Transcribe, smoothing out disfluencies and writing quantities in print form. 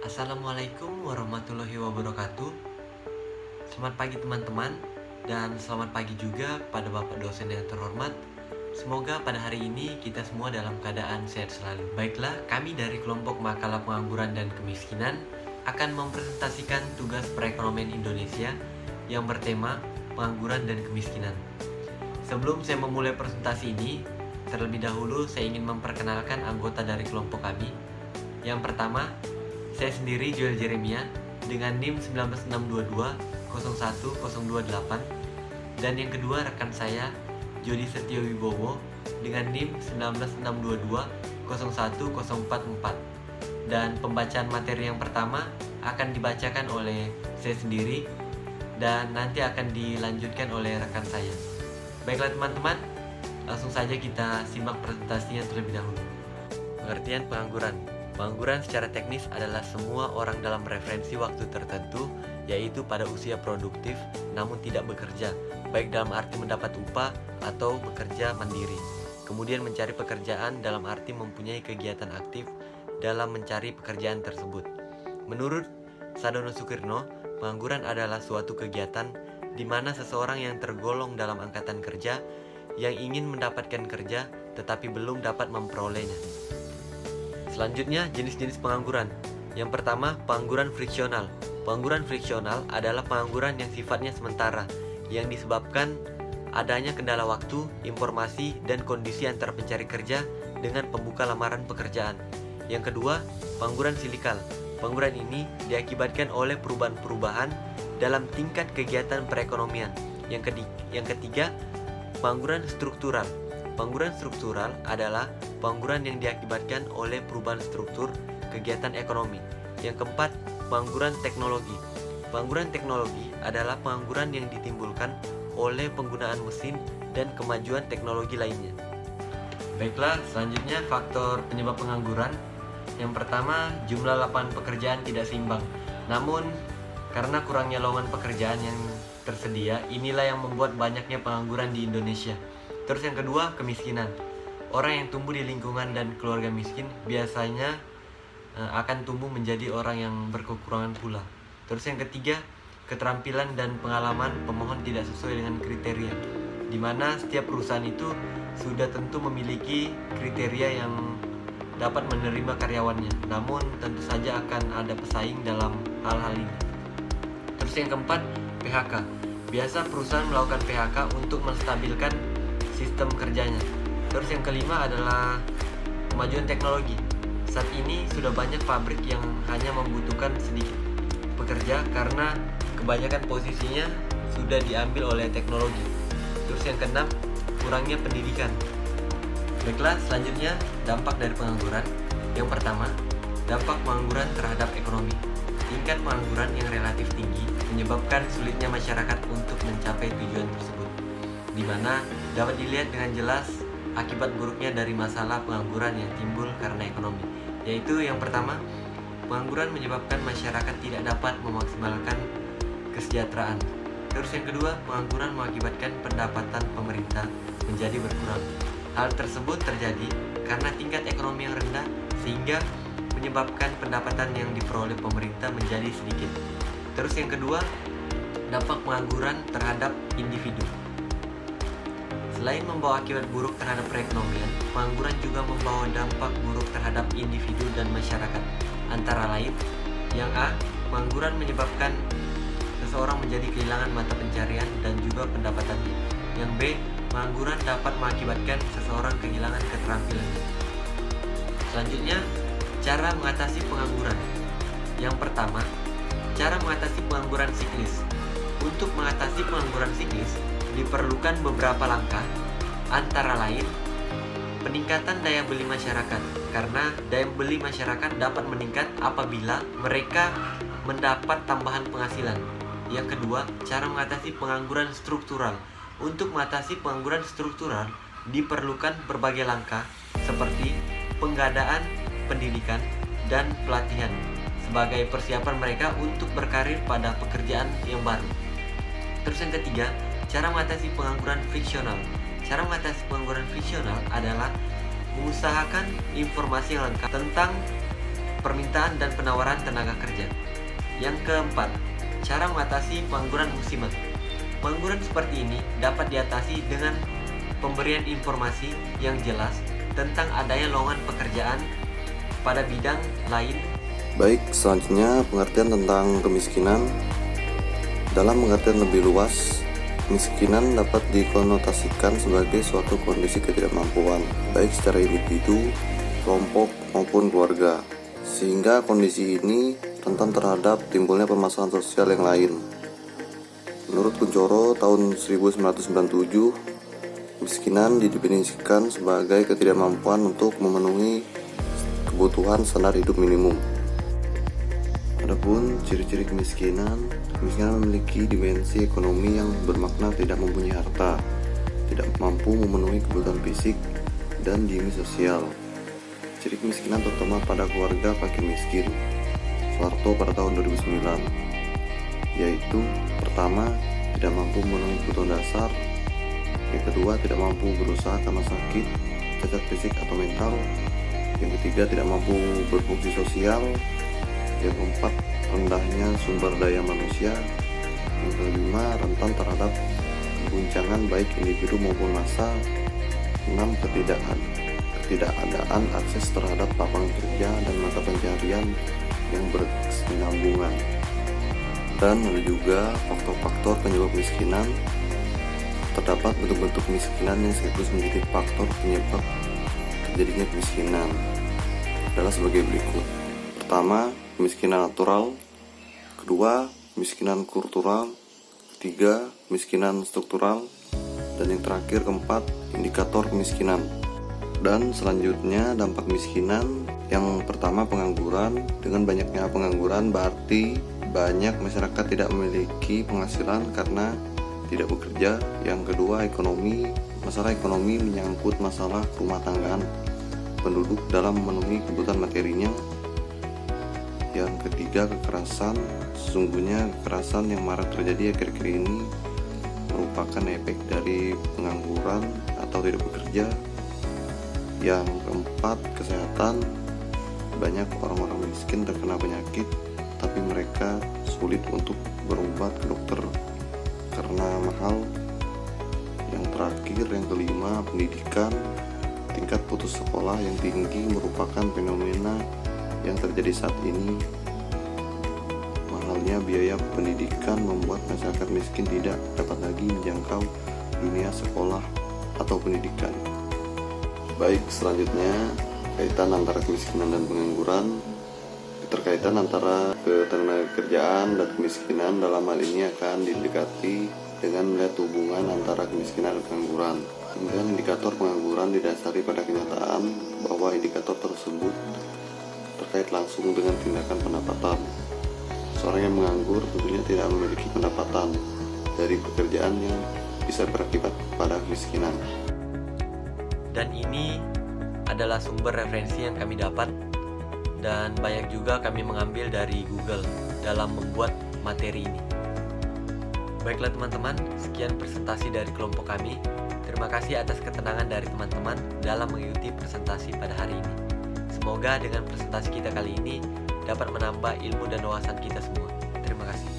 Assalamualaikum warahmatullahi wabarakatuh. Selamat pagi teman-teman, dan selamat pagi juga kepada Bapak dosen yang terhormat. Semoga pada hari ini kita semua dalam keadaan sehat selalu. Baiklah, kami dari kelompok makalah pengangguran dan kemiskinan akan mempresentasikan tugas perekonomian Indonesia yang bertema pengangguran dan kemiskinan. Sebelum saya memulai presentasi ini, terlebih dahulu saya ingin memperkenalkan anggota dari kelompok kami. Yang pertama, saya sendiri Joel Jeremia dengan NIM 19622 01028, dan yang kedua rekan saya Jody Setio Wibowo dengan NIM 19622 01044. Dan pembacaan materi yang pertama akan dibacakan oleh saya sendiri dan nanti akan dilanjutkan oleh rekan saya. Baiklah teman-teman, langsung saja kita simak presentasinya terlebih dahulu. Pengertian pengangguran. Pengangguran secara teknis adalah semua orang dalam referensi waktu tertentu, yaitu pada usia produktif namun tidak bekerja, baik dalam arti mendapat upah atau bekerja mandiri. Kemudian mencari pekerjaan dalam arti mempunyai kegiatan aktif dalam mencari pekerjaan tersebut. Menurut Sadono Sukirno, pengangguran adalah suatu kegiatan di mana seseorang yang tergolong dalam angkatan kerja yang ingin mendapatkan kerja tetapi belum dapat memperolehnya. Selanjutnya, jenis-jenis pengangguran. Yang pertama, pengangguran friksional. Pengangguran friksional adalah pengangguran yang sifatnya sementara, yang disebabkan adanya kendala waktu, informasi, dan kondisi antara pencari kerja dengan pembuka lamaran pekerjaan. Yang kedua, pengangguran silikal. Pengangguran ini diakibatkan oleh perubahan-perubahan dalam tingkat kegiatan perekonomian. Yang ketiga, pengangguran struktural. Pengangguran struktural adalah pengangguran yang diakibatkan oleh perubahan struktur kegiatan ekonomi. Yang keempat, pengangguran teknologi. Pengangguran teknologi adalah pengangguran yang ditimbulkan oleh penggunaan mesin dan kemajuan teknologi lainnya. Baiklah, selanjutnya faktor penyebab pengangguran. Yang pertama, jumlah lapangan pekerjaan tidak seimbang. Namun, karena kurangnya lowongan pekerjaan yang tersedia, inilah yang membuat banyaknya pengangguran di Indonesia. Terus yang kedua, kemiskinan. Orang yang tumbuh di lingkungan dan keluarga miskin biasanya akan tumbuh menjadi orang yang berkekurangan pula. Terus yang ketiga, keterampilan dan pengalaman pemohon tidak sesuai dengan kriteria, di mana setiap perusahaan itu sudah tentu memiliki kriteria yang dapat menerima karyawannya, namun tentu saja akan ada pesaing dalam hal-hal ini. Terus yang keempat, PHK. Biasa perusahaan melakukan PHK untuk menstabilkan sistem kerjanya. Terus yang kelima adalah kemajuan teknologi. Saat ini sudah banyak pabrik yang hanya membutuhkan sedikit pekerja karena kebanyakan posisinya sudah diambil oleh teknologi. Terus yang keenam, kurangnya pendidikan. Baiklah, selanjutnya dampak dari pengangguran. Yang pertama, dampak pengangguran terhadap ekonomi. Tingkat pengangguran yang relatif tinggi menyebabkan sulitnya masyarakat untuk mencapai tujuan tersebut, di mana dapat dilihat dengan jelas akibat buruknya dari masalah pengangguran yang timbul karena ekonomi, yaitu yang pertama, pengangguran menyebabkan masyarakat tidak dapat memaksimalkan kesejahteraan. Terus yang kedua, pengangguran mengakibatkan pendapatan pemerintah menjadi berkurang. Hal tersebut terjadi karena tingkat ekonomi yang rendah sehingga menyebabkan pendapatan yang diperoleh pemerintah menjadi sedikit. Terus yang kedua, dampak pengangguran terhadap individu. Selain membawa akibat buruk terhadap perekonomian, pengangguran juga membawa dampak buruk terhadap individu dan masyarakat. Antara lain, yang A, pengangguran menyebabkan seseorang menjadi kehilangan mata pencarian dan juga pendapatannya. Yang B, pengangguran dapat mengakibatkan seseorang kehilangan keterampilannya. Selanjutnya, cara mengatasi pengangguran. Yang pertama, cara mengatasi pengangguran siklis. Untuk mengatasi pengangguran siklis, diperlukan beberapa langkah, antara lain peningkatan daya beli masyarakat, karena daya beli masyarakat dapat meningkat apabila mereka mendapat tambahan penghasilan. Yang kedua, cara mengatasi pengangguran struktural. Untuk mengatasi pengangguran struktural diperlukan berbagai langkah seperti penggadaan pendidikan dan pelatihan sebagai persiapan mereka untuk berkarir pada pekerjaan yang baru. Terus yang ketiga, cara mengatasi pengangguran friksional. Cara mengatasi pengangguran friksional adalah mengusahakan informasi yang lengkap tentang permintaan dan penawaran tenaga kerja. Yang keempat, cara mengatasi pengangguran musiman. Pengangguran seperti ini dapat diatasi dengan pemberian informasi yang jelas tentang adanya lowongan pekerjaan pada bidang lain. Baik, selanjutnya pengertian tentang kemiskinan. Dalam pengertian lebih luas, kemiskinan dapat dikonotasikan sebagai suatu kondisi ketidakmampuan, baik secara individu, kelompok, maupun keluarga, sehingga kondisi ini rentan terhadap timbulnya permasalahan sosial yang lain. Menurut Kuncoro tahun 1997, kemiskinan didefinisikan sebagai ketidakmampuan untuk memenuhi kebutuhan standar hidup minimum. Adapun ciri-ciri kemiskinan memiliki dimensi ekonomi yang bermakna tidak mempunyai harta, tidak mampu memenuhi kebutuhan fisik, dan dini sosial. Ciri kemiskinan terutama pada keluarga fakir miskin, Soeharto pada tahun 2009, yaitu pertama, tidak mampu memenuhi kebutuhan dasar, yang kedua, tidak mampu berusaha karena sakit, cacat fisik atau mental, yang ketiga, tidak mampu berfungsi sosial, yang keempat, rendahnya sumber daya manusia, yang kelima, rentan terhadap guncangan baik individu maupun massa, 6, ketidakadaan akses terhadap lapangan kerja dan mata pencarian yang berkesinambungan. Dan ada juga faktor-faktor penyebab kemiskinan. Terdapat bentuk-bentuk kemiskinan yang sekaligus menjadi faktor penyebab terjadinya kemiskinan adalah sebagai berikut. Pertama, kemiskinan natural. Kedua, kemiskinan kultural. Ketiga, kemiskinan struktural. Dan yang terakhir, keempat, indikator kemiskinan. Dan selanjutnya dampak kemiskinan. Yang pertama, pengangguran. Dengan banyaknya pengangguran berarti banyak masyarakat tidak memiliki penghasilan karena tidak bekerja. Yang kedua, ekonomi. Masalah ekonomi menyangkut masalah rumah tanggaan penduduk dalam memenuhi kebutuhan materinya. Yang ketiga, kekerasan. Sesungguhnya kekerasan yang marak terjadi akhir-akhir ini merupakan efek dari pengangguran atau tidak bekerja. Yang keempat, kesehatan. Banyak orang-orang miskin terkena penyakit, tapi mereka sulit untuk berobat ke dokter karena mahal. Yang terakhir, yang kelima, pendidikan. Tingkat putus sekolah yang tinggi merupakan fenomena yang terjadi saat ini. Mahalnya biaya pendidikan membuat masyarakat miskin tidak dapat lagi menjangkau dunia sekolah atau pendidikan. Baik, selanjutnya kaitan antara kemiskinan dan pengangguran. Keterkaitan antara ketenagakerjaan dan kemiskinan dalam hal ini akan didekati dengan melihat hubungan antara kemiskinan dan pengangguran. Kemudian indikator pengangguran didasari pada kenyataan bahwa indikator tersebut terkait langsung dengan tindakan pendapatan. Seorang yang menganggur tentunya tidak memiliki pendapatan dari pekerjaan yang bisa berakibat pada kemiskinan. Dan ini adalah sumber referensi yang kami dapat, dan banyak juga kami mengambil dari Google dalam membuat materi ini. Baiklah teman-teman, sekian presentasi dari kelompok kami. Terima kasih atas ketenangan dari teman-teman dalam mengikuti presentasi pada hari ini. Semoga dengan presentasi kita kali ini dapat menambah ilmu dan wawasan kita semua. Terima kasih.